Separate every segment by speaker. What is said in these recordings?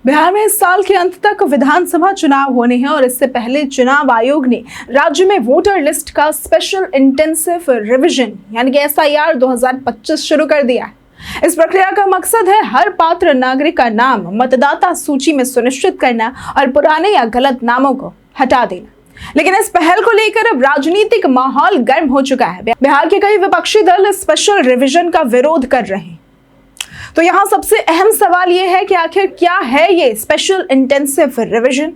Speaker 1: बिहार में इस साल के अंत तक विधानसभा चुनाव होने हैं और इससे पहले चुनाव आयोग ने राज्य में वोटर लिस्ट का स्पेशल इंटेंसिव रिवीजन यानी कि SIR 2025 शुरू कर दिया है। इस प्रक्रिया का मकसद है हर पात्र नागरिक का नाम मतदाता सूची में सुनिश्चित करना और पुराने या गलत नामों को हटा देना। लेकिन इस पहल को लेकर अब राजनीतिक माहौल गर्म हो चुका है। बिहार के कई विपक्षी दल इस स्पेशल रिवीजन का विरोध कर रहे हैं। तो यहाँ सबसे अहम सवाल ये है कि आखिर क्या है ये स्पेशल इंटेंसिव रिवीजन।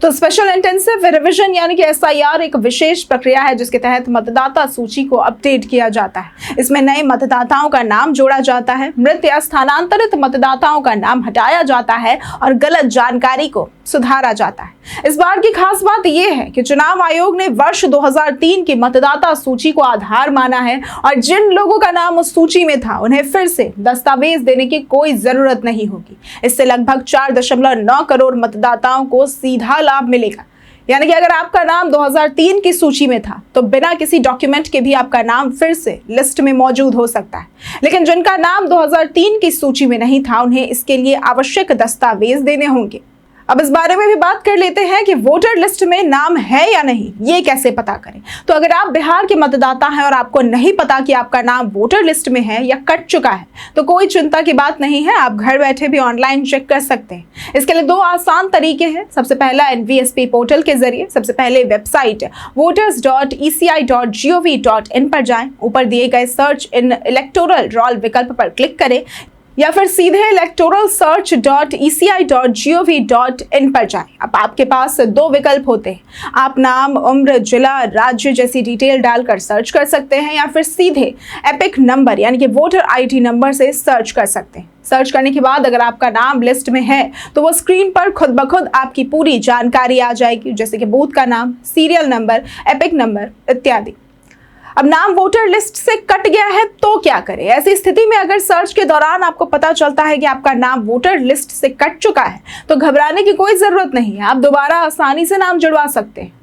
Speaker 1: तो स्पेशल इंटेंसिव रिवीजन यानी कि SIR एक विशेष प्रक्रिया है जिसके तहत मतदाता सूची को अपडेट किया जाता है। इसमें नए मतदाताओं का नाम जोड़ा जाता है, मृत या स्थानांतरित मतदाताओं का नाम हटाया जाता है और गलत जानकारी को सुधारा जाता है। इस बार की खास बात यह है कि चुनाव आयोग ने वर्ष 2003 की मतदाता सूची को आधार माना है और जिन लोगों का नाम उस सूची में था उन्हें फिर से दस्तावेज देने की कोई जरूरत नहीं होगी। इससे लगभग 4.9 करोड़ मतदाताओं को सीधा लाभ मिलेगा। यानी कि अगर आपका नाम 2003 की सूची में था तो बिना किसी डॉक्यूमेंट के भी आपका नाम फिर से लिस्ट में मौजूद हो सकता है। लेकिन जिनका नाम 2003 की सूची में नहीं था उन्हें इसके लिए आवश्यक दस्तावेज देने होंगे। अब इस बारे में भी बात कर लेते हैं कि वोटर लिस्ट में नाम है या नहीं, ये कैसे पता करें। तो अगर आप बिहार के मतदाता हैं और आपको नहीं पता कि आपका नाम वोटर लिस्ट में है या कट चुका है तो कोई चिंता की बात नहीं है, आप घर बैठे भी ऑनलाइन चेक कर सकते हैं। इसके लिए 2 आसान तरीके हैं। सबसे पहला NVSP पोर्टल के जरिए सबसे पहले वेबसाइट voters.eci.gov.in पर जाएं। ऊपर दिए गए सर्च इन इलेक्टोरल रोल विकल्प पर क्लिक करें या फिर सीधे electoralsearch.eci.gov.in पर जाएं। अब आपके पास 2 विकल्प होते हैं। आप नाम, उम्र, जिला, राज्य जैसी डिटेल डालकर सर्च कर सकते हैं या फिर सीधे एपिक नंबर यानी कि वोटर ID नंबर से सर्च कर सकते हैं। सर्च करने के बाद अगर आपका नाम लिस्ट में है तो वो स्क्रीन पर खुद ब खुद आपकी पूरी जानकारी आ जाएगी, जैसे कि बूथ का नाम, सीरियल नंबर, एपिक नंबर इत्यादि। अब नाम वोटर लिस्ट से कट गया है तो क्या करें। ऐसी स्थिति में अगर सर्च के दौरान आपको पता चलता है कि आपका नाम वोटर लिस्ट से कट चुका है तो घबराने की कोई जरूरत नहीं है, आप दोबारा आसानी से नाम जुड़वा सकते हैं।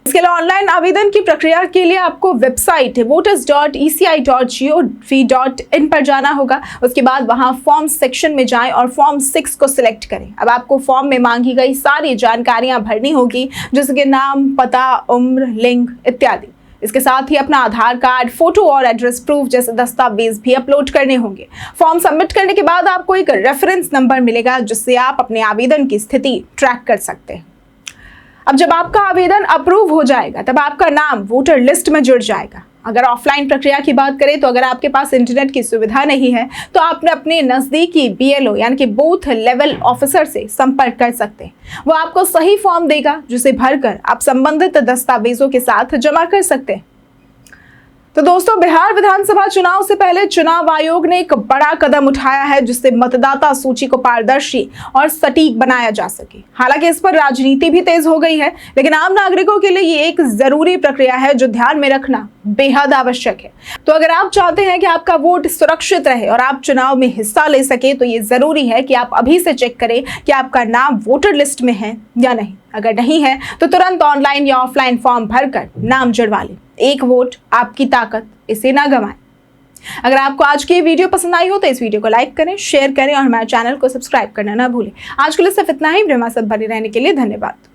Speaker 1: इसके लिए ऑनलाइन आवेदन की प्रक्रिया के लिए आपको वेबसाइट voters.eci.gov.in पर जाना होगा। उसके बाद वहां फॉर्म सेक्शन में जाएं और फॉर्म 6 को सिलेक्ट करें। अब आपको फॉर्म में मांगी गई सारी जानकारियां भरनी होगी, जैसे कि नाम, पता, उम्र, लिंग इत्यादि। इसके साथ ही अपना आधार कार्ड, फोटो और एड्रेस प्रूफ जैसे दस्तावेज भी अपलोड करने होंगे। फॉर्म सबमिट करने के बाद आपको एक रेफरेंस नंबर मिलेगा जिससे आप अपने आवेदन की स्थिति ट्रैक कर सकते हैं। अब जब आपका आवेदन अप्रूव हो जाएगा तब आपका नाम वोटर लिस्ट में जुड़ जाएगा। अगर ऑफलाइन प्रक्रिया की बात करें तो अगर आपके पास इंटरनेट की सुविधा नहीं है तो आप अपने नज़दीकी BLO यानी कि बूथ लेवल ऑफिसर से संपर्क कर सकते हैं। वो आपको सही फॉर्म देगा जिसे भरकर आप संबंधित दस्तावेजों के साथ जमा कर सकते हैं। तो दोस्तों, बिहार विधानसभा चुनाव से पहले चुनाव आयोग ने एक बड़ा कदम उठाया है जिससे मतदाता सूची को पारदर्शी और सटीक बनाया जा सके। हालांकि इस पर राजनीति भी तेज हो गई है, लेकिन आम नागरिकों के लिए ये एक जरूरी प्रक्रिया है जो ध्यान में रखना बेहद आवश्यक है। तो अगर आप चाहते हैं कि आपका वोट सुरक्षित रहे और आप चुनाव में हिस्सा ले सके तो ये जरूरी है कि आप अभी से चेक करें कि आपका नाम वोटर लिस्ट में है या नहीं। अगर नहीं है तो तुरंत ऑनलाइन या ऑफलाइन फॉर्म भरकर नाम जुड़वा लें। एक वोट आपकी ताकत, इसे ना गंवाएं। अगर आपको आज की वीडियो पसंद आई हो तो इस वीडियो को लाइक करें, शेयर करें और हमारे चैनल को सब्सक्राइब करना ना भूलें। आज के लिए सिर्फ इतना ही। हमारे साथ बने रहने के लिए धन्यवाद।